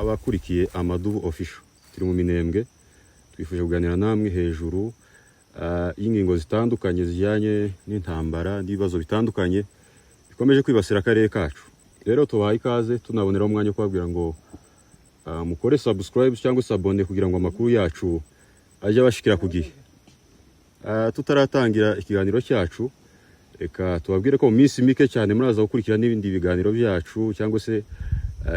abakurikiye Amadubu Official turi mu Minembwe twifuje kuganira namwe hejuru y'ingingo zitandukanye zijyanye n'intambara n'ibibazo bitandukanye bikomeje kwibasira akarere kacu. Rero tubahaye ikaze tunabonera umwanya kubabwira ngo mukore subscribe cyangwa abone kugira ngo amakuru yacu ajye abashikira ku gihe. Tutaratangira ikiganiro cyacu reka tubabwire ko mu minsi mike cyane muraza gukurikira n'ibindi biganiro byacu cyangwa se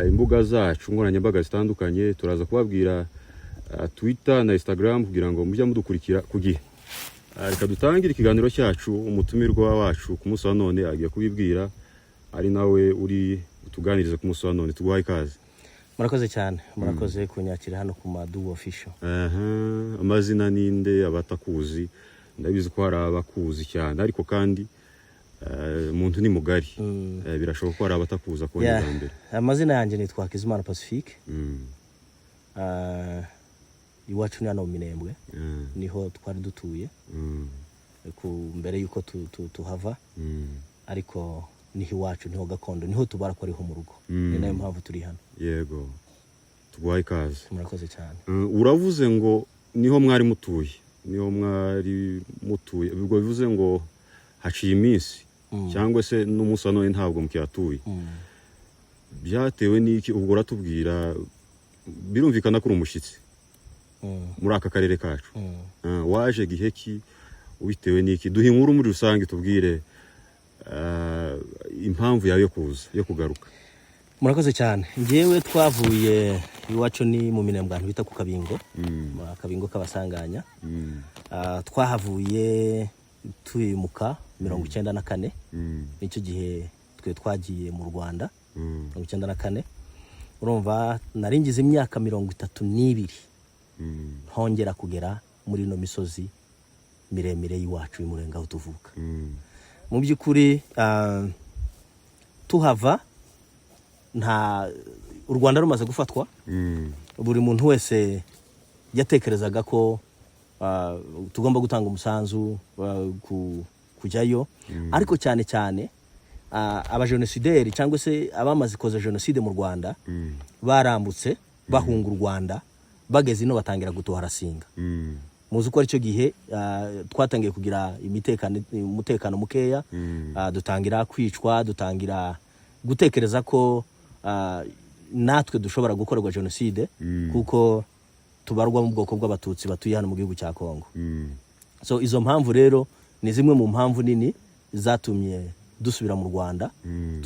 imbuga zacu nkoranyambaga zitandukanye. Turaza kubabwira Twitter na Instagram kugira ngo mujye mudukurikira ku gihe. Reka dutangire ikiganiro cyacu. Umutumirwa wacu ku munsi wa none agiye kubibwira ari nawe uri utuganiriza ku munsi wa none. Tuguhaye ikaze. Murakoze cyane, murakoze kunyakira hano ku Madubu Official. Amazina ninde abatakuzi? Ndabizi ko hari abakuzi cyane ariko kandi umuntu ni mugari. Birashoboka ko hari abatakuza ko mbere. Amazina yanjye nitwa Hakizimana Pacifique. Iwacu ni hano mu Minembwe. Niho twari dutuye. Mbere yuko tuhava. Ariko niho iwacu, niho gakondo, niho tubara ko ariho mu rugo. Ni nayo mpamvu turi hano. Yego. Tuguhaye ikaze. Murakoze cyane. Uravuze ngo niho mwari mutuye. Niho mwari mutuye. Ubwo bivuze ngo haciye iminsi cyangwa se n'umunsi wa none ntabwo mukiyatuye. Byatewe n'iki? Ubwo uratubwira. Birumvikana ko uri umushyitsi muri aka karere kacu. Waje giheki ubitewe n'iki? Duhe inkuru muri rusange tubwire impamvu yawe yo kugaruka. Murakoze cyane. Ngewe twavuye iwacu ni mu Minembwe ahantu bita ku Kabingo. Kabingo kabasanganya. Twahavuye tuyimuka 94. Nicyo gihe twe twagiye mu Rwanda 94. Urumva naringize imyaka 32 hongera kugera muri no misozi miremire y'iwacu y'umurenga aho tuvuka. Mu byukuri tuhava u Rwanda rumaze gufatwa. Buri muntu wese yatekerezaga ko tugomba gutanga umusanzu kujyayo. Ariko cyane cyane abajenosideri cyangwa se abamaze koza genocide mu Rwanda barambutse bahunga u Rwanda bageze ino batangira gutoharasinga. Muzi ko ari cyo gihe twatangiye kugira umutekano mukeya. Dutangira kwicwa, dutangira gutekereza ko natwe dushobora gukorerwa genocide kuko tubarwa mu bwoko bw'abatutsi batuye hano mu gihugu cya Kongo. So izo mpamvu rero ni zimwe mu mpamvu nini zatumye dusubira mu Rwanda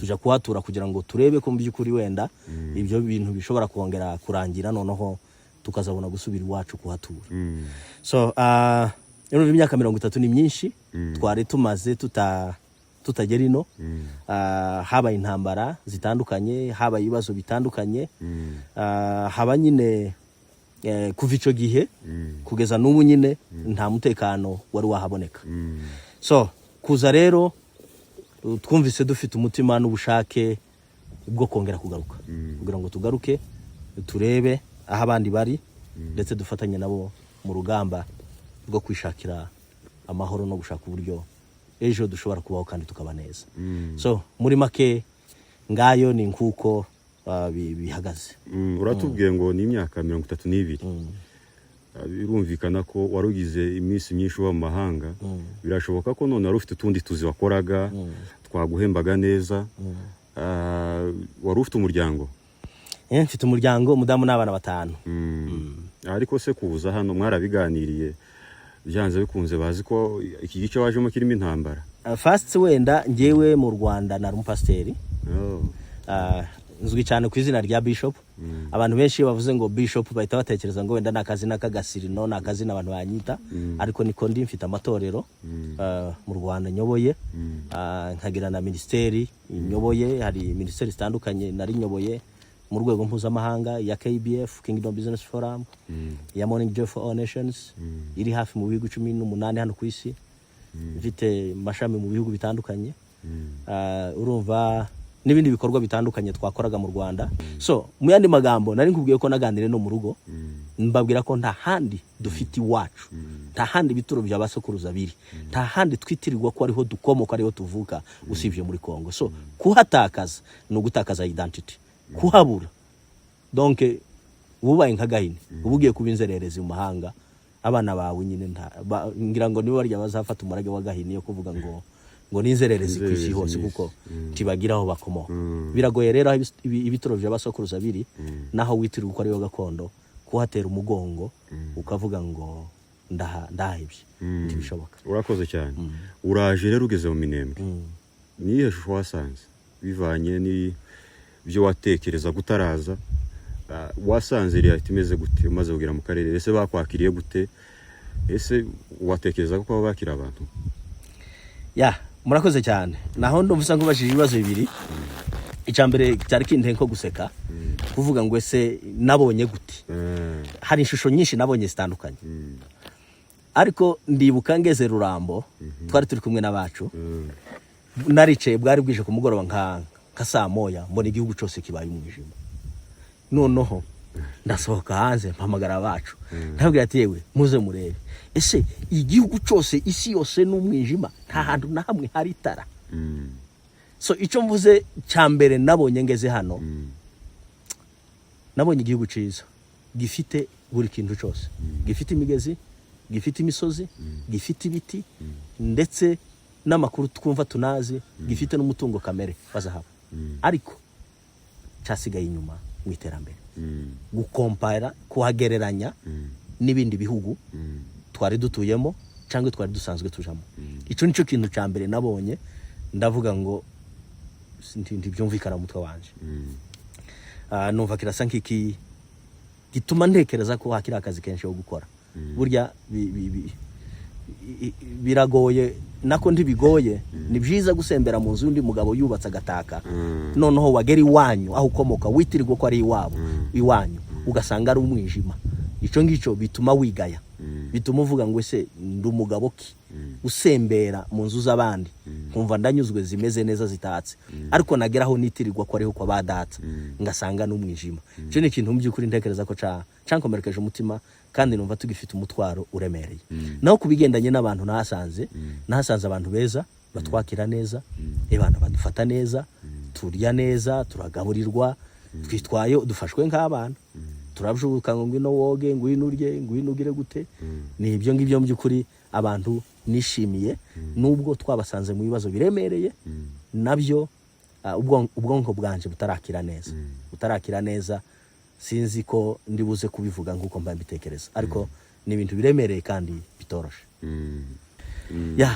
tuja kuhatura kugira ngo turebe ko mu byukuri wenda ibyo bintu bishobora kongera kurangira noneho tukazabona gusubira iwacu kuhatura. So imyaka 30 ni myinshi twari tumaze tutagera ino. Haba intambara zitandukanye, haba ibibazo bitandukanye, haba nyine kuva ico gihe kugeza n'ubu nyine nta mutekano wari wahaboneka. So kuza rero twumvise dufite umutima n'ubushake bwo kongera kugaruka kugira ngo tugaruke turebe aho abandi bari ndetse dufatanye nabo mu rugamba rwo kwishakira amahoro no gushaka uburyo ejo dushobora kubaho kandi tukaba neza. So muri make ngayo ni nkuko bihagaze. Uratubwiye ngo ni imyaka 32. Birumvikana ko warugize iminsi myinshi mu mahanga. Birashoboka ko none wari ufite utundi tuzi wakoraga twaguhembaga neza. Wari ufite umuryango? Mfite umuryango, umudamu n'abana 5. Ariko se kuza hano mwarabiganiriye byanze bikunze bazi ko iki gice wajemo kirimo intambara? First wenda ngewe mu Rwanda nari umupasiteri. Nzwi cyane ku izina rya Bishop. Abantu benshi bavuze ngo Bishop bahita batekereza ngo wenda nakazi n'akagasirino nakazi n'abantu banyita. Ariko niko ndi mfite amatorero mu Rwanda nyoboye. Nkagira na ministeri nyoboye, hari ministeri zitandukanye nari nyoboye mu rwego mpuzamahanga ya KBF, Kingdom Business Forum, ya Morning Joy for All Nations, iri hafi mu bihugu 18 hano ku isi. Mfite mashami mu bihugu bitandukanye. Urumva n'ibindi bikorwa bitandukanye twakoraga mu Rwanda. So mu yandi magambo nari nkubwiye ko naganire no mu rugo mbabwira ko nta handi dufite iwacu, nta handi bituro by'abasokuruza biri, nta handi twitirirwa ko ariho dukomoka ariho tuvuka usibye muri Kongo. So kuhatakaza no gutakaza identity, kuhabura. Donc ububaye nka Gahini ubugiye kuba inzererezi mu mahanga abana bawe nyine ngira ngo nibo barya bazafata umurage wa Gahini yo kuvuga ngo n'inzererezi kwisi hose kuko tibagiraho bakomoka. Biragoye rero ibitoro by'abasokuruza biri naho witira uko ari yo gakondo kuhatera umugongo ukavuga ngo ndahebye ntibishoboka. Urakoze cyane. Uraje rero ugeze mu Minembwe. Niye shusho wasanze bivanye ni byo watekereza gutaraza wasanze reality imeze gute umaze kugira mu karere ese bakwakiriye gute ese watekereza ko bakira abantu? Murakoze cyane. Naho ndumva nkubashije ibibazo bibiri. Icambere cyari kintenko guseka kuvuga ngo ese nabonye gute. Hari ishusho nyinshi nabonye zitandukanye. Ariko ndibuka ngeze Rurambo twari turi kumwe n'abacu. Naricaye bwari bwije ku mugoroba nka saa moya mbona igihugu cyose kibaye umwijima. Noneho ndasohoka hanze mpamagara abacu. Ntabwira ati yewe muze murebe. Ese igihugu cyose isi yose n'umwijima nta hantu na hamwe hari itara. So icyo mvuze cyambere nabonye ngeze hano. Nabonye igihugu cyiza gifite buri kintu cyose. Gifite imigezi, gifite imisozi, gifite ibiti ndetse n'amakuru twumva tunazi, gifite n'umutungo kamere bazahaba. Ariko cyasigaye inyuma mu iterambere. Gukompara kuhagereranya n'ibindi bihugu twari dutuyemo cyangwa twari dusanzwe tujamo. Icyo nico kintu cyambere nabonye ndavuga ngo ndibyumvikana mutwe wanje. Numva kirasa nk'iki gituma ntekereza ko hakira akazi kenshi yo gukora. Burya biragoye nako ntibigoye. Ni byiza gusembera mu nzu undi mugabo yubatse agataka noneho wagera iwanyu aho ukomoka witirirwa ko ari iwabo iwanyu ugasanga ari umwijima. Ico ngico bituma wigaya, bituma uvuga ngo ese ndi umugabo ki usembera mu nzu z'abandi nkumva ndanyuzwe zimeze neza zitatse ariko nageraho nitirirwa ko ariho kwa badata ngasanga n'umwijima. Ico ni ikintu mbyukuri ntekereza ko cankomerekeje umutima kandi numva tugifite umutwaro uremereye. Naho kubigendanye n'abantu nahasanze abantu beza batwakira neza, abantu badufata neza, turya neza, turagaburirwa, twitwaye dufashwe nk'abana. Turabjuka ngo ngwino woge, ngwino urye, ngwino ugire gute. Ni ibyo ngibyo mbyukuri abantu nishimiye nubwo twabasanze mu bibazo biremereye nabyo ubwonko bwanje butarakira neza sinzi ko ndibuze kubivuga nkuko mba mbitekereza ariko ni ibintu biremereye kandi bitoroshe.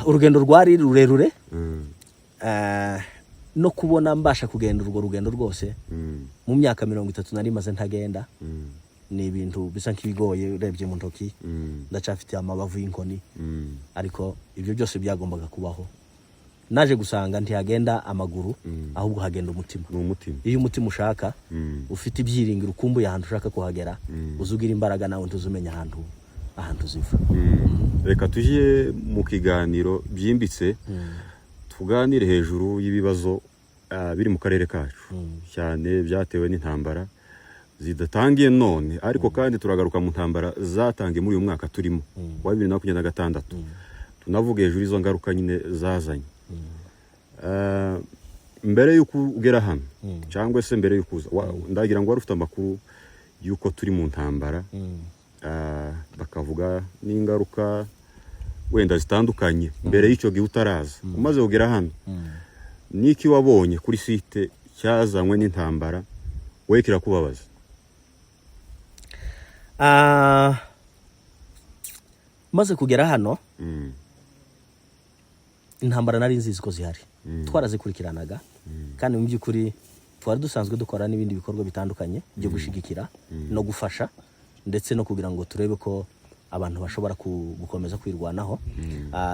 Urugendo rwari rurerure no kubona mbasha kugenda urwo rugendo rwose mu myaka 30 nari maze ntagenda ni ibintu bisa nk'ibigoye urebye mu ntoki ndacafite amabavu y'inkoni ariko ibyo byose byagombaga kubaho. Naje gusanga ntiyagenda amaguru ahubwo hagenda umutima. Iyo umutima ushaka ufite ibyiringiro ukumbuye ahantu ushaka kuhagera uzugira imbaraga nawe ntuzumenya ahantu ziva. Reka tujye mu kiganiro byimbitse tuganire hejuru y'ibibazo biri mu karere kacu cyane byatewe n'intambara zidatangiye none ariko kandi turagaruka mu ntambara zatangiye muri uyu mwaka turimo wa 2026 tunavuga hejuru izo ngaruka nyine zazanye. Mbere yuko ugera hano cyangwa se mbere yuko ndagira ngo wari ufite amakuru yuko turi mu ntambara bakavuga n'ingaruka wenda zitandukanye mbere y'icyo gihe utaraza umaze kugera hano niki wabonye kuri site cyazanywe n'intambara we kirakubabaza? Maze kugera hano intambara nari nzizi ko zihari twarazikurikiranaga kandi mu by'ukuri twari dusanzwe dukora n'ibindi bikorwa bitandukanye byo gushigikira no gufasha ndetse no kugira ngo turebe ko abantu bashobora gukomeza kwirwanaho.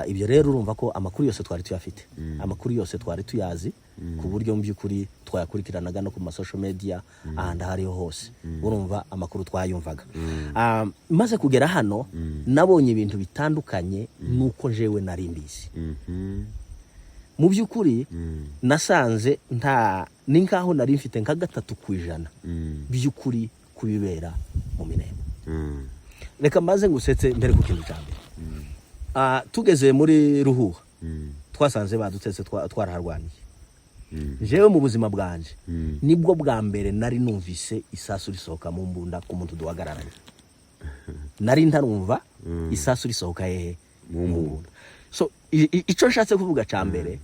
Ibyo rero urumva ko amakuru yose twari tuyafite, amakuru yose twari tuyazi ku buryo mu by'ukuri twayakurikiranaga no ku social media ahandi hariho hose. Urumva amakuru twayumvaga. Maze kugera hano nabonye ibintu bitandukanye nuko jewe nari mbizi. Mu by'ukuri nasanze ni nkaho nari mfite nka 3% by'ukuri kubibera mu Minembwe. Reka maze ngusetse mbere ku kintu cyambe. Tugeze muri Ruhuha twasanze badutetse twaraharwaniye. jewe mu buzima bwanje nibwo bwa mbere nari numvise isasu risohoka mu mbunda ku muntu duhagararanye. Nari ntarumva isasu risohoka hehe mu mbunda. So ico nshatse kuvuga ca mbere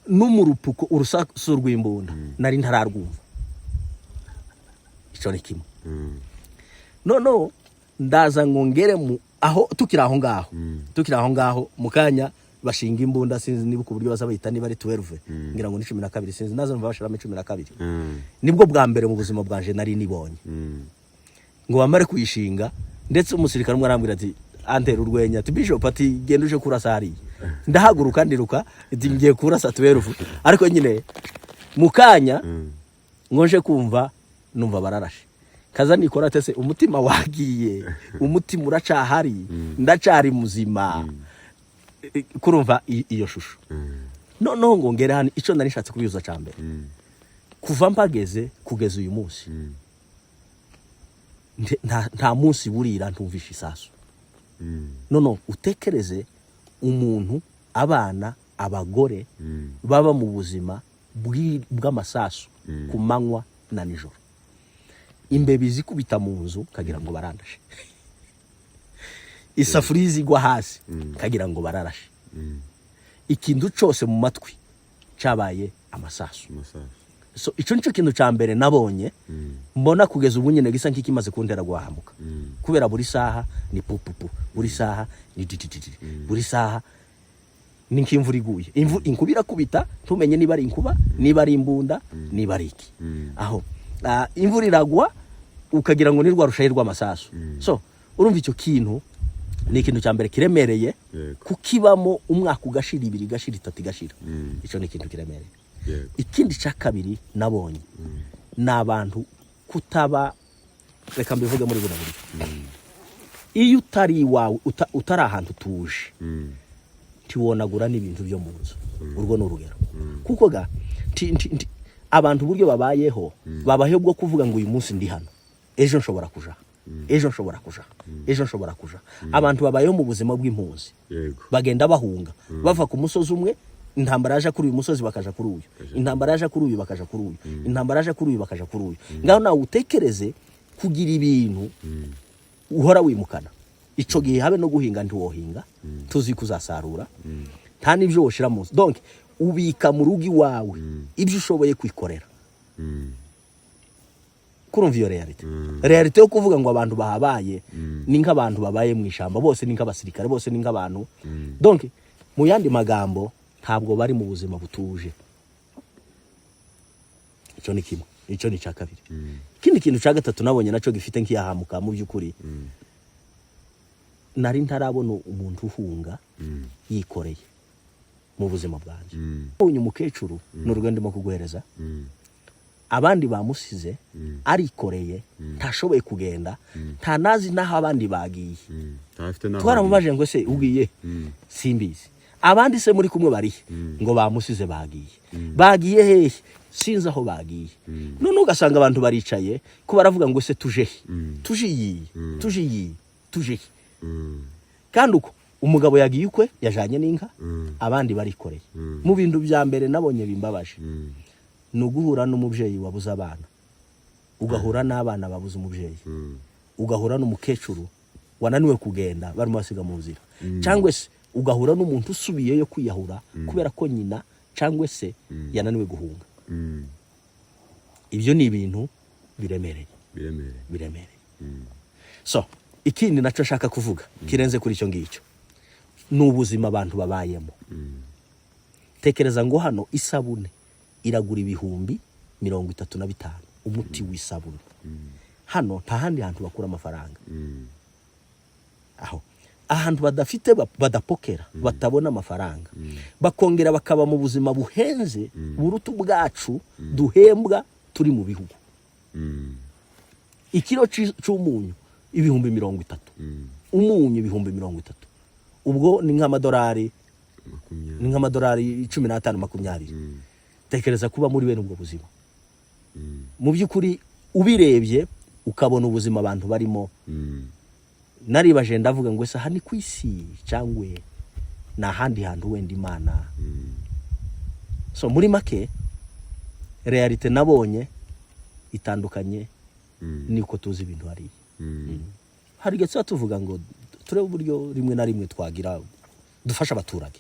n'umurupuko urusasu rw'imbunda nari ntararwumva. Ico ni kimwe. No ndaza ngongere mu aho tukira aho ngaho mukanya bashinga imbunda sinzi niba ku buryo bazabayita niba ari 12 ngira ngo ni 12 sinzi nazo mva bashiramo 12. Nibwo bwa mbere mu buzima bwanje nari nibonye. Ngo bamare kuyishinga ndetse umusirikare umwe arambwira ati antera urwenya ati Bishop ati genda uje kurasa hari. Ndahaguruka ndiruka ati ngiye kurasa 12 ariko nyine mukanya ngonje kumva numva bararashe. Kaza nikora tese umutima wagiye umutima uracahari ndacari muzima kurumva iyo shusho. No ngongera hani ico nari nshatse kubiyuza cyambe kuva mpageze kugeza uyu munsi nta munsi burira ntumvisha isasu. No utekereze umuntu abana abagore baba mu buzima bw'amasasu ku manywa na nijoro. Imbebi zikubita mu nzu kagira ngo barandashe. Isafuriya igwa hasi kagira ngo bararashe. Ikintu cyose mu matwi cabaye amasasu. So ico nico kintu ca mbere nabonye mbona kugeza ubu nyine gisa nk'ikimaze kuntera guhamuka. Kubera buri saha ni pupupu, buri saha ni tititi, buri saha ni nk'imvura iguye. Inkubira kubita tumenye niba ari inkuba, niba ari imbunda, niba ari iki. Aho imvura iragwa ukagira ngo ni rwa rushayi rw'amasasu. So urumva icyo kintu ni ikintu cya mbere kiremereye kukibamo umwaka ugashira 2 gashira 3 gashira. Ico ni ikintu kiremereye. Ikindi cya kabiri nabonye nabantu kutaba reka mbivuge muri buna buryo. Iyo utari wawe utari ahantu tuje tiwonagura n'ibintu byo mu nzu. Urwo n'urugero kuko ga abantu buryo babayeho bwo kuvuga ngo uyu munsi ndi hano ejo nshobora kuja ejo nshobora kuja. Abantu babayeho mu buzima bw'impunzi bagenda bahunga bava ku musozi umwe intambara yaje kuri uyu musozi bakaja kuri uyu, intambara yaje kuri uyu bakaja kuri uyu, intambara yaje kuri uyu bakaja kuri uyu. Ngaho nawe utekereze kugira ibintu uhora wimukana. Ico gihe habe no guhinga ntiwohinga tuzi kuzasarura nta nivyo woshira munsi. Donc ubika mu rugi wawe ibyo ushoboye kwikorera. Kurumva iyo reality yo kuvuga ngo abantu bahabaye ni nk'abantu babaye mu ishamba bose ni nk'abasirikare bose ni nk'abantu. Donc mu yandi magambo ntabwo bari mu buzima butuje. Ico ni kimwe. Ico ni cya kabiri. Kindi kintu cya gatatu nabonye naco gifite nk'iyahamuka mu byukuri. Nari ntarabona umuntu uhunga yikoreye mu buzima bwanje. Uyu mukecuru n'urugendo ndimo kuguhereza abandi bamusize arikoreye ntashoboye kugenda nta nazi naho abandi bagiye. Twaramubaje ngo se ugiye simbizi. Abandi se muri kumwe bari ngo bamusize bagiye hehe sinzi aho bagiye. None ugasanga abantu baricaye ko baravuga ngo se tuje kandi uko umugabo yagiye ukwe yajanye n'inka abandi barikoreye. Mu bintu bya mbere nabonye bimbabaje nuguhura n'umubyeyi wabuze abana, ugahura n'abana babuze umubyeyi, ugahura n'umukecuru wananiwe kugenda barimo basiga mu nzira, cyangwa se ugahura n'umuntu usubiyeyo kwiyahura kubera ko nyina cyangwa se yananiwe guhunga. Ibyo ni ibintu biremereye. So ikindi naco shaka kuvuga kirenze kuri icyo ngicyo n'ubuzima abantu babayemo. Tekereza ngo hano isabune iragura 35,000 umuti w'isabune. Hano nta handi hantu bakura amafaranga. Aho ahantu badafite badapokera batabona amafaranga bakongera bakaba mu buzima buhenze burutu bwacu duhembwa turi mu bihugu. Ikiro cy'umunyu 30,000, umunyu 30,000, ubwo ni nk'amadolari 15-20. Tekereza kuba muri bene ubwo buzima. Mu byukuri ubirebye ukabona ubuzima abantu barimo. Naribaje ndavuga ngo ese hani kwisi cyangwe na handi hantu wenda Imana. So muri make realite nabonye itandukanye niko tuzi ibintu hari. Hari getse tuvuga ngo turebe uburyo rimwe na rimwe twagira dufasha abaturage.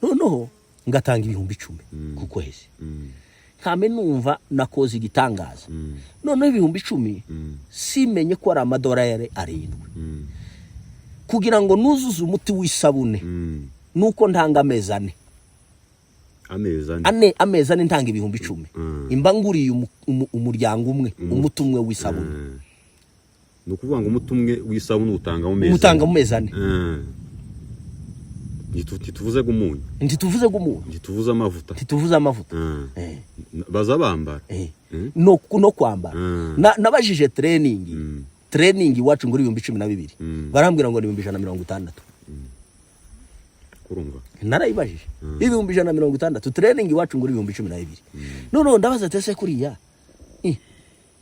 Noneho ngatanga 10,000 ku kwezi. Kame numva nakoze igitangaza. Noneho 10,000 simenye ko ari amadolari 7. Kugira ngo nuzuze umuti w'isabune nuko ntanga amezane. Amezane ntanga 10,000. Imbanguriye umuryango umwe, umutumwe w'isabune. Nukuvuga ngo umutumwe w'isabune utanga mu mezane. Utanga mu mezane. Ntituvuze gumunyu. Ntituvuze gumunyu. Ntituvuze amavuta. Ntituvuze amavuta. Baza bambara. No kwambara. Nabajije training. Training iwacu nguri 12,000. Barambwira ngo ni 160. Kurumva. Narayibajije. 160 training iwacu nguri 12,000. None ndabaza tese kuriya.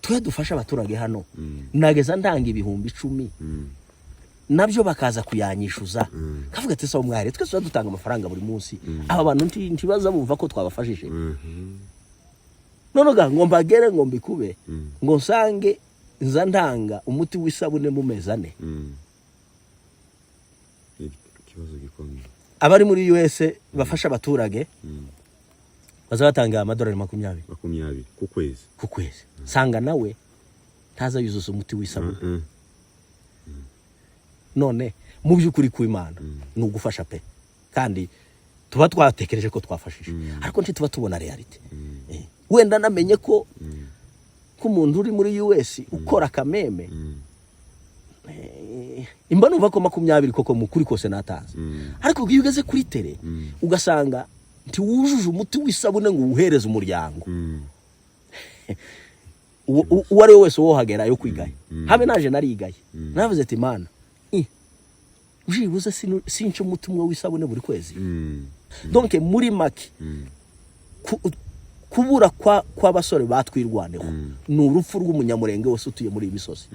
Twe dufasha abaturage hano. Nageza ndanga 10,000. Nabyo bakaza kuyanyishuza. Kavuga ati sawa mware twese dutanga amafaranga buri munsi. Aba bantu ntibaza bumva ko twabafashije. None ngomba agere ngo mbikube ngo nsange nza ndanga umuti w'isabune mu mezane. Ikibazo gikomeye. Abari muri US bafasha abaturage bazatanga amadolari 20 ku kwezi. Sanga nawe ntaza yuzuza umuti w'isabune. None mu byukuri ku Imana no gufasha pe kandi tuba twatekereje ko twafashije ariko ntituba tubona reality. Wenda namenye ko umuntu uri muri US ukora kameme imba numva ko 20 koko mukuri kose natanze ariko iyo ugeze kuri tele ugasanga ntiwujuje umuti w'isabune ngo uhereze umuryango uwari wese wo hagera yo kwigaye habe naje narigaye navuze ati Mana ujibuza sinco umutumwe w'isabune buri kwezi. Donc muri make kubura kwa basore batwirwaneho ni urupfu rw'umunyamurenge wose utuye muri imisozi.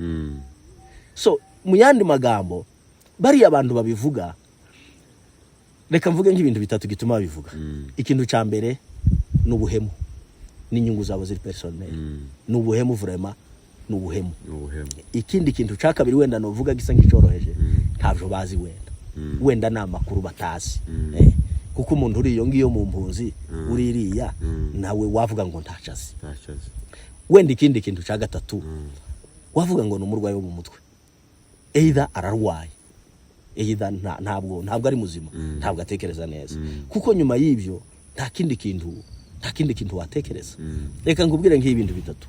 So muyandi magambo bari abantu babivuga reka mvuge nk'ibintu bitatu gituma babivuga. Ikintu ca mbere n'ubuhemu n'inyungu zabo ziri personnel. N'ubuhemu vraiment n'ubuhemu. Ikindi kintu ca kabiri wenda no vuga gisa nk'icoroheje ntabyo bazi wenda namakuru batazi. Kuko umuntu uri iyo ngiyo mu mpunzi uririya nawe wavuga ngo ntacazi. Wenda ikindi kintu ca gatatu wavuga ngo n'umurwayi wo mu mutwe. Either ararwaye either ntabwo ari muzima ntabwo atekereza neza. Kuko nyuma y'ibyo nta kindi kintu watekereza. Reka ngubwire nk'ibintu bitatu.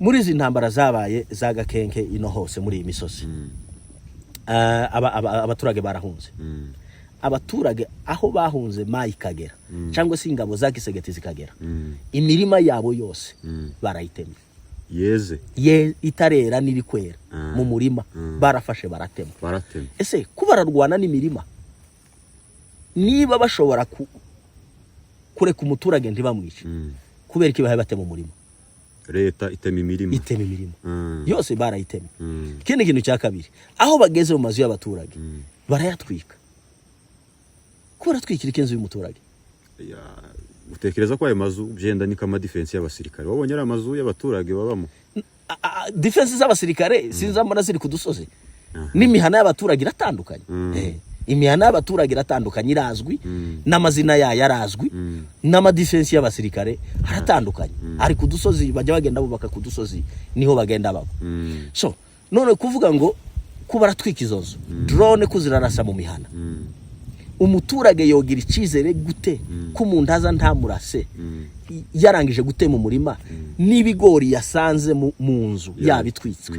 Muri izi ntambara zabaye zagakenke ino hose muri imisozi. Abaturage barahunze. Abaturage aho bahunze mayikagera cyangwa se ingabo za Kisegeti zikagera. Imirima yabo yose barayitemye. Itarera n'ibikwera mu murima barafashe baratema. Ese kubararwana n'imirima niba bashobora kureka umuturage ntibamwice kubera iki bahaye batema umurima. Leta itema imirima yose barayitema. Kindi kintu cya kabiri aho bageze mu mazu y'abaturage barayatwika. Kubera twikira ikenzo y'umuturage. Utekereza ko ayo mazu byenda ni kama defense y'abasirikare. Wabonye ari amazu y'abaturage babamo. Defense z'abasirikare sinzambona ziri kudusoze. N'imihana y'abaturage iratandukanye. Imihana y'abaturage iratandukanye irazwi n'amazina yayo yarazwi n'ama defense y'abasirikare haratandukanye. Ari kudusozi bajya bagenda bubaka kudusozi niho bagenda babo. So none kuvuga ngo kuba ratwikizozo drone kuzirarasa mu mihana. Umuturage yogira icizere gute ko umuntu aza ntamurase yarangije gutema umurima n'ibigori yasanze mu nzu yabitwitswe.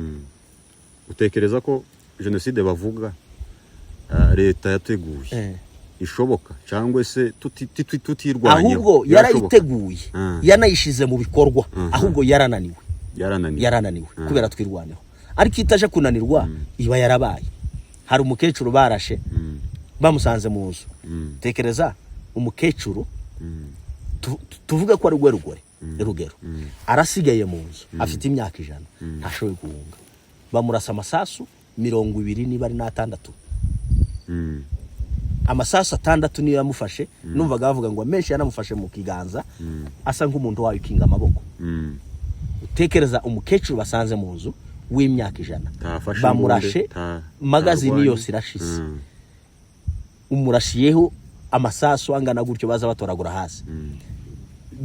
Utekereza ko genocide bavuga leta yateguye ishoboka cyangwa se tutirwanye? Ahubwo yarayiteguye yanayishize mu bikorwa ahubwo yarananiwe kubera twirwaneho. Ariko itaje kunanirwa iba yarabaye. Hari umukecuru barashe bamusanze mu nzu. Tekereza umukecuru tuvuga ko ari rugero arasigaye mu nzu afite imyaka 100 ntashoboye guhunga. Bamurasa amasasu 20 niba ari na 6. amasasu 6 niyo yamufashe numvaga bavuga ngo menshi yanamufashe mu kiganza asa nk'umuntu wayo kinga amaboko utekereza umukecuru basanze mu nzu w'imyaka 100 bamurashe magazine yose irashise umurashiyeho amasasu angana gutyo baza batoragura hasi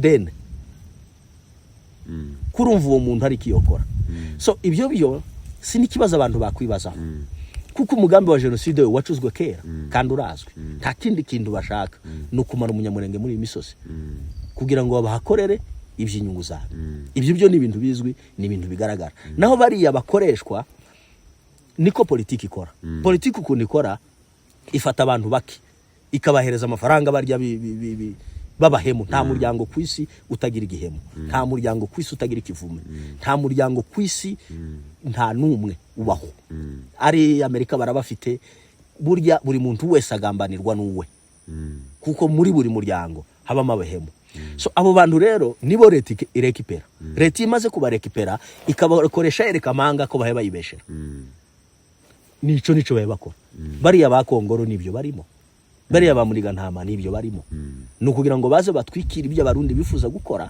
then kurumva uwo muntu ari kiyokora so ibyo byo sinikibaza abantu bakwibaza kuko umugambi wa genocide wacuzwe kera kandi urazwe nta kindi kintu bashaka no kumara umunyamurenge muri imisozi kugira ngo bahakorere iby'inyungu zabo ibyo byo ni ibintu bizwi ni ibintu bigaragara naho bari yabakoreshwa niko politiki ikora politiki ukundi ikora ifata abantu baki ikabahereza amafaranga barya babahemu nta muryango kwisi utagira igihemu nta muryango kwisi utagira ikivume nta muryango kwisi nta numwe ubaho ari Amerika barabafite burya buri muntu wese agambanirwa n'uwe kuko muri buri muryango habamo abahemu so abo bantu rero nibo leta irekipera leta imaze kubarekipera ikabakoresha yereka amanga ko bahe bayibeshera nico bahe bakora bari abakongoro nibyo barimo bari abamuriga ntama nibyo barimo nukugira ngo baze batwikira ibyo abarundi bifuza gukora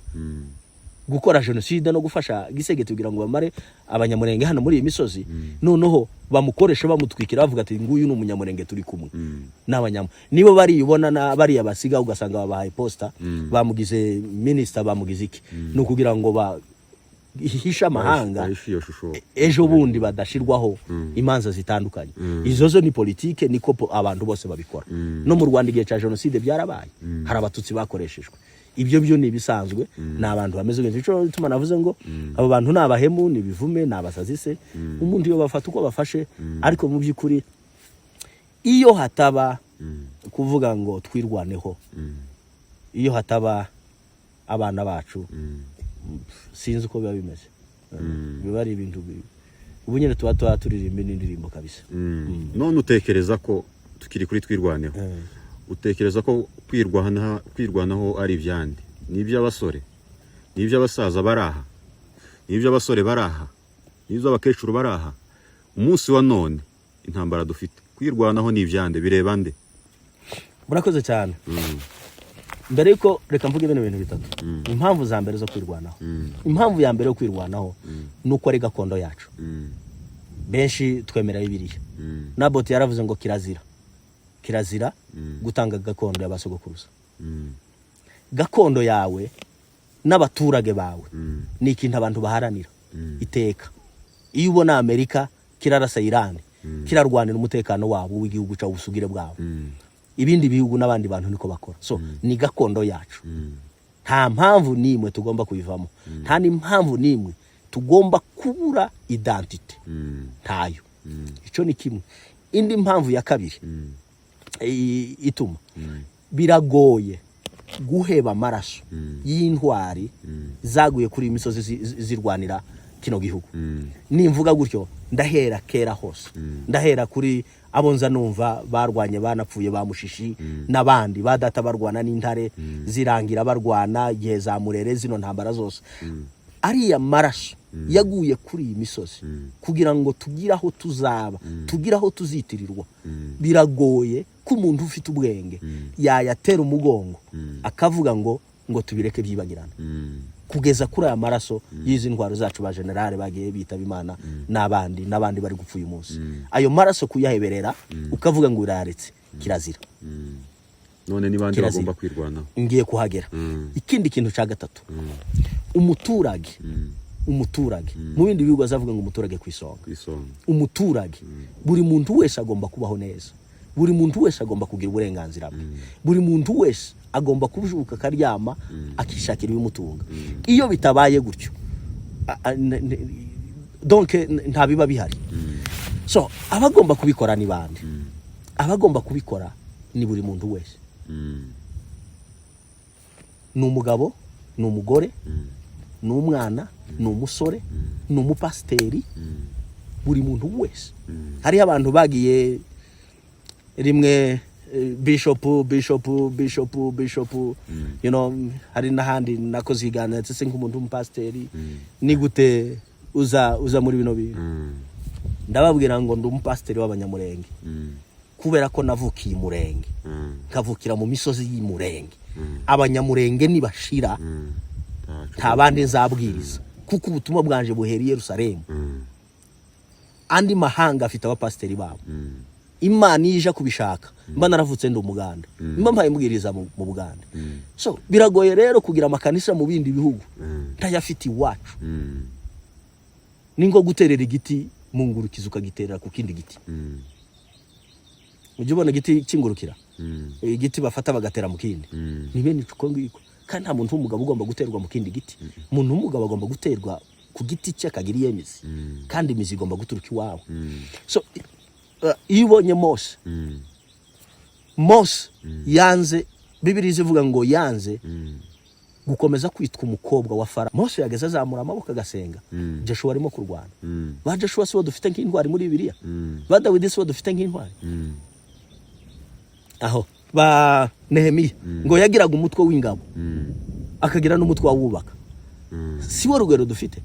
genocide no gufasha gisegete kugira ngo bamare abanyamurenge hano muri iyi misozi noneho bamukoresha bamutwikira bavuga ati nguyu ni umunyamurenge turi kumwe n'abanyamo nibo bari ubona na bari abasiga ugasanga babahaye posta bamugize minister bamugize iki nukugira ngo hisha mahanga ejo bundi badashirwaho imanza zitandukanye izozo ni politike niko abantu bose babikora no mu Rwanda igihe cya genocide byarabaye hari abatutsi bakoreshejwe ibyo byo ni bisanzwe n'abantu bameze ngico tuma navuze ngo abo bantu nabahemu ni bivume nabasazi se umuntu yo bafata uko bafashe ariko mu byukuri iyo hataba kuvuga ngo twirwaneho iyo hataba abana bacu sinzi uko biba bimeze biba ari ibintu ubu nyine tuba turirimba n'indirimbo kabisa none utekereza ko tukiri kuri twirwaneho utekereza ko kwirwanaho ari ibyande n'iby'abasore n'iby'abasaza baraha n'iby'abasore baraha n'iby'abakecuru baraha umunsi wa none intambara dufite kwirwanaho n'ibyande bireba nde murakoze cyane mbere yuko reka mvuge ibintu bitatu impamvu za mbere zo kwirwanaho impamvu ya mbere yo kwirwanaho nuko ari gakondo yacu benshi twemera Bibiliya Naboti yaravuze ngo kirazira gutanga gakondo y'abasogokuruza gakondo yawe n'abaturage bawe ni ikintu abantu baharanira iteka iyo ubona Amerika kirarasa Iran kirarwanira umutekano wabo w'igihugu cyawo usugire bwabo ibindi bihugu n'abandi bantu niko bakora so ni gakondo yacu nta mpamvu nimwe tugomba kuyivamo nta n'impamvu nimwe tugomba kubura identity ntayo ico ni kimwe indi mpamvu ya kabiri ituma biragoye guheba amaraso y'intwari zaguye kuri imisozi zirwanira kino gihugu nimvuga gutyo ndahera kera hose ndahera kuri abonza numva barwanye banapfuye bamushishi nabandi badata barwana n'intare zirangira barwana gihe za Murere zino ntambara zose ari amaraso yaguye kuri iyi misozi kugira ngo tugiraho tuzaba tugiraho tuzitirirwa biragoye ko umuntu ufite ubwenge yayatera umugongo akavuga ngo tubireke byibagirana kugeza kuri aya maraso yizi ntwaro zacu ba generale bagiye bitaba Imana nabandi bari gupfa uyu munsi ayo maraso kuyaheberera ukavuga ngo uraretse kirazira none nibandi bagomba kwirwanaho ngiye kuhagera ikindi kintu cya gatatu umuturage mu bindi bihugu azavuga ngo umuturage kwisonga umuturage buri muntu wese agomba kubaho neza buri muntu wese agomba kugira uburenganzira buri muntu wese agomba kubujuka karyama akishakira ibimutunga iyo bitabaye gutyo donc nta biba bihari so abagomba kubikora ni bande abagomba kubikora ni buri muntu wese ni umugabo ni umugore ni umwana ni umusore ni umupasiteri buri muntu wese hari abantu bagiye rimwe bishop you know hari nahandi nakoze igana ndetse nk'umuntu w'umupasiteri ni gute uza muri bino bintu ndababwira ngo ndi umupasiteri w'abanyamurenge kubera ko navukiye Murenge kavukira mu misozi y'Imurenge abanyamurenge nibashira nta bandi nzabwiriza kuko ubutumwa bwanje buheriye Yerusalemu andi mahanga afite abapasiteri babo Imana ije kubishaka mba naravutse ndi umuganda mba mpaye mbwiriza mu Buganda so biragoye rero kugira amakanisa mu bindi bihugu ntayafite iwacu ningo guterera igiti mu ngurukizo ukagiterera ku kindi giti ujye ubona igiti kingurukira igiti bafata bagatera mu kindi ni bene uko ngiko kandi nta muntu w'umugabo ugomba guterwa mu kindi giti umuntu w'umugabo agomba guterwa ku giti cye akagiriye imizi kandi imizi igomba guturuka iwawe so iyo ubonye Mose yanze Bibiliya ivuga ngo yanze gukomeza kwitwa umukobwa wa Farawo Mose yageze azamura amaboko agasenga Joshua arimo kurwana ba Joshua si bo dufite nk'intwari muri Bibiliya ba Dawidi si bo dufite nk'intwari aho ba Nehemiya ngo yagiraga umutwe w'ingabo akagira n'umutwe wubaka si wo rugero dufite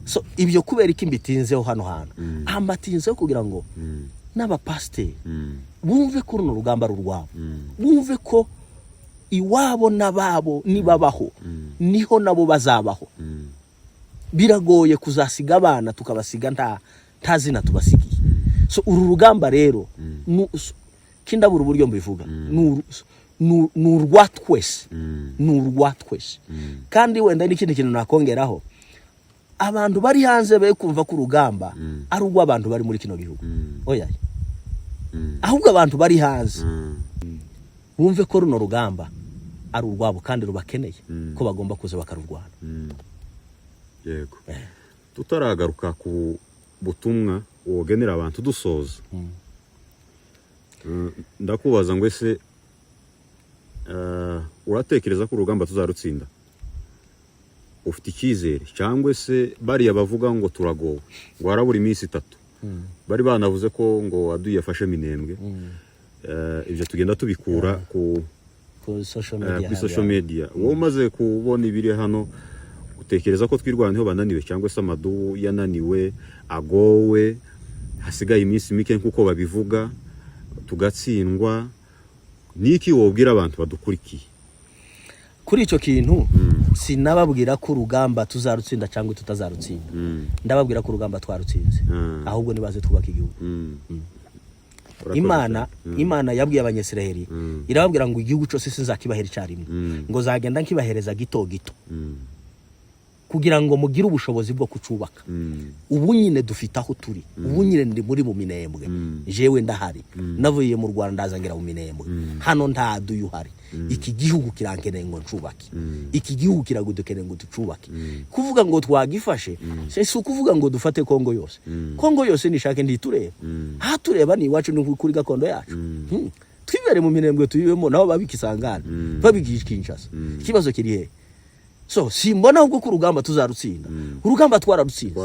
so ibyo kubera iki mbitinzeho hano amatinzeho kugira ngo n'abapasiteri bumve ko runo rugamba rurwabo bumve ko iwabo n'ababo nibabaho niho nabo bazabaho biragoye kuzasiga abana tukabasiga nta zina tubasigiye so uru rugamba rero kindabura uburyo mbivuga n'urwatwese kandi wenda n'ikindi kintu nakongeraho abantu bari hanze be kumva ko urugamba ari urw'abantu bari muri kino gihugu oya ahubwo abantu bari hanze bumve ko runo rugamba ari urwabo kandi rubakeneye ko bagomba kuza bakarurwana yego tutaragaruka ku butumwa wogenera abantu dusoza ndakubaza ngo ese uratekereza ko urugamba tuzarutsinda ufite icyizere cyangwa se bariya bavuga ngo turagowe ngo harabura iminsi 3 bari banavuze ko ngo Aduyi yafashe Minembwe ibyo tugenda tubikura ku social media wowe umaze kubona ibiri hano utekereza ko twirwaneho bananiwe cyangwa se Amadu yananiwe agowe hasigaye iminsi mike nkuko babivuga tugatsindwa niki wobwira abantu badukurikiye kuri icyo kintu sinababwira ko urugamba tuzarutsinda cyangwa tutazarutsinda ndababwira ko urugamba twarutsinze ahubwo nibaze twubaka igihugu Imana yabwiye abanyesiraheli irababwira ngo igihugu cyose sinzakibahera icyarimwe ngo zagenda nkibahereza gito gito kugira ngo mugire ubushobozi bwo kucubaka ubu nyine dufite aho turi ubu nyine ndi muri mu Minembwe jewe ndahari navuye mu Rwanda ndazangira mu Minembwe hano nta Aduyi uhari iki gihugu kirankeneye ngo ncubake iki gihugu kiragudukeneye ngo ducubake kuvuga ngo twagifashe si ukuvuga ngo dufate Kongo yose nishake nditureba hatureba ni iwacu ni kuri gakondo yacu twibere mu Minembwe tuyibemo nabo babikisangana babigishkinshasa ikibazo kiri he so simbona ubwo ku rugamba tuzarutsinda urugamba twararutsinze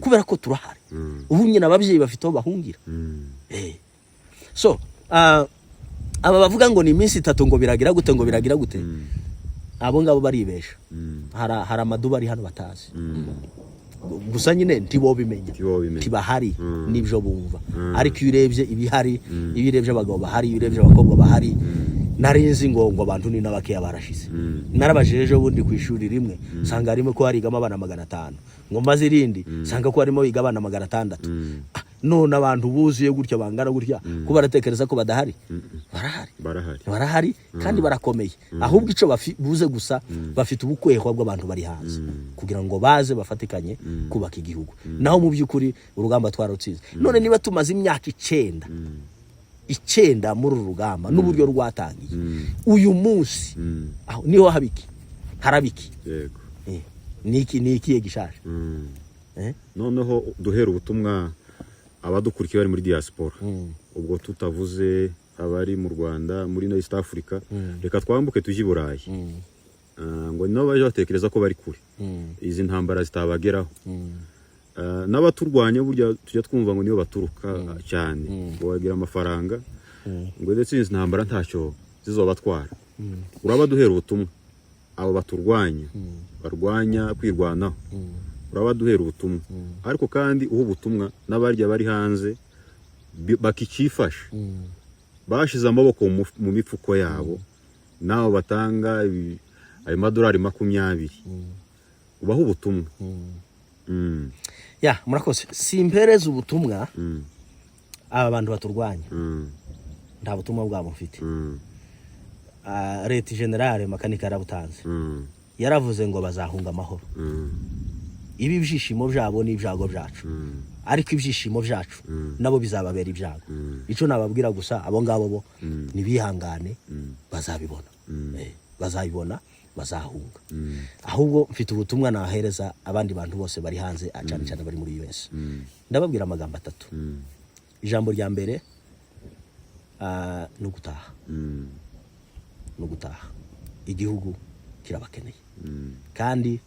kubera ko turahari ubu nyine ababyeyi bafite aho bahungira so aba bavuga ngo ni iminsi 3 ngo biragira gute abo ngabo baribesha hari Amadu bari hano batazi gusa nyine ntibobimenya tibahari nibyo bumva ariko iyo urebye ibihari iyo urebye abagabo bahari iyo urebye abakobwa bahari narinzi ngo abantu ni nabakeya barashize narabajeje bundi ku ishuri rimwe sanga harimo ko hari igama abana 500 ngo maze irindi sanga ko harimo yiga abana 600 none abantu buzuye gutyo bangana gutya ko baratekereza ko badahari barahari kandi barakomeye ahubwo ico buze gusa bafite ubukwehwa bw'abantu bari hanze kugira ngo baze bafatikanye kubaka igihugu naho mu byukuri urugamba twarutsinze none niba tumaze imyaka 9 muri urugamba n'uburyo rwatangiye uyu munsi aho niho harabiki yego niki yegishasha noneho duhera ubutumwa abadukurikiye bari muri diaspora ubwo tutavuze abari mu Rwanda muri East Africa reka twambuke tujye i Burayi ngo nabo baje batekereza ko bari kure izi ntambara zitabageraho n'abaturwanya burya tujya twumva ngo niyo baturuka cyane ngo bagira amafaranga ngo ndetse izi ntambara ntacyo zizobatwara uraba duhera ubutumwa abo baturwanya barwanya kwirwanaho uraba duhera ubutumwa ariko kandi ubu butumwa n'abarya bari hanze bakikifasha bashize amaboko mu mifuko yabo naho batanga ayo madolari 20 ubaho ubutumwa ya murakoze simpereza ubutumwa aba bantu baturwanya nta butumwa bwabo mfite leta generale makanika yarabutanze yaravuze ngo bazahunga amahoro ibi byishimo byabo n'ibyago byacu ariko ibyishimo byacu nabo bizababera ibyago ico nababwira gusa abo ngabo bo nibihangane bazabibona bazabibona bazahunga ahubwo mfite ubutumwa nahereza abandi bantu bose bari hanze acane cyane bari muri US ndababwira amagambo 3 ijambo rya mbere no gutaha igihugu kirabakeneye kandi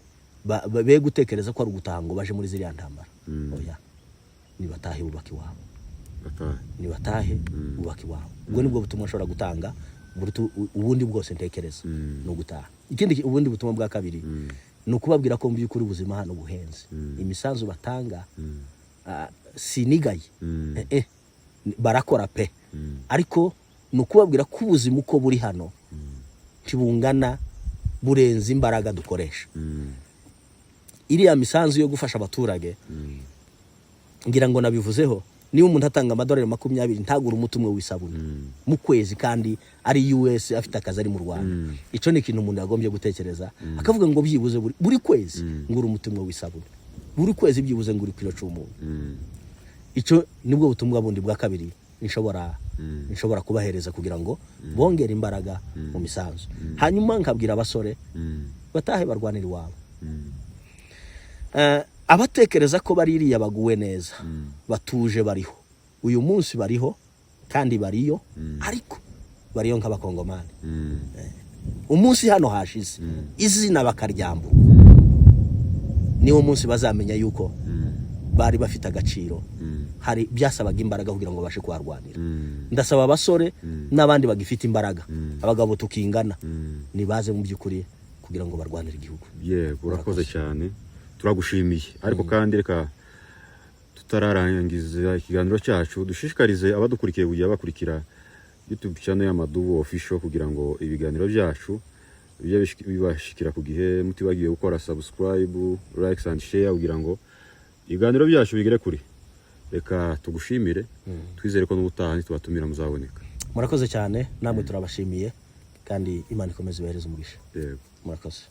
be gutekereza ko ari ugutaha ngo baje muri ziriya ntambara oya nibatahe bubaki wabo nibatahe bubaki wabo ubwo nibwo butumwa nshobora gutanga ubundi bwose ntekereza no gutaha ikindi ubundi butumwa bwa kabiri no kubabwira ko mbi kuri ubuzima hano buhenze imisanzu batanga sinigaye barakora pe ariko no kubabwira ko ubuzima uko buri hano tibungana burenze imbaraga dukoresha iriya misanzu yo gufasha abaturage ngira ngo nabivuzeho niba umuntu atanga amadolari 20 ntagura umutumwe w'isabune mu kwezi kandi ari US afite akazi ari mu Rwanda ico ni kintu umuntu yagombye gutekereza akavuga ngo byibuze buri kwezi ngura umutumwe w'isabune buri kwezi byibuze ngura kilo 10 ico nibwo butumwa bundi bwa kabiri nshobora kubahereza kugira ngo bongere imbaraga mu misanzu hanyuma nkabwira abasore batahe barwanira iwabo abatekereza ko baririya baguwe neza batuje bariho uyu munsi bariho kandi bariyo ariko bariyo nk'abakongomani umunsi hano hashize izina bakaryambu niwo munsi bazamenya yuko bari bafite agaciro hari byasabaga imbaraga kugira ngo bashe kwarwanira ndasaba abasore n'abandi bagifite imbaraga abagabo tukingana nibaze mu byukuri kugira ngo barwanire igihugu urakoze cyane turagushimiye ariko kandi reka tutararangiza ikiganiro cyacu dushishikarize abadukurikiye kujya bakurikira YouTube channel ya Madubo Official kugira ngo ibiganiro byacu bibashikira ku gihe mutibagiye gukora subscribe likes and share kugira ngo ibiganiro byacu bigere kuri reka tugushimire twizere ko n'ubutaha tubatumira muzaboneka murakoze cyane namwe turabashimiye kandi Imana ikomeze ibahereze umugisha yego murakoze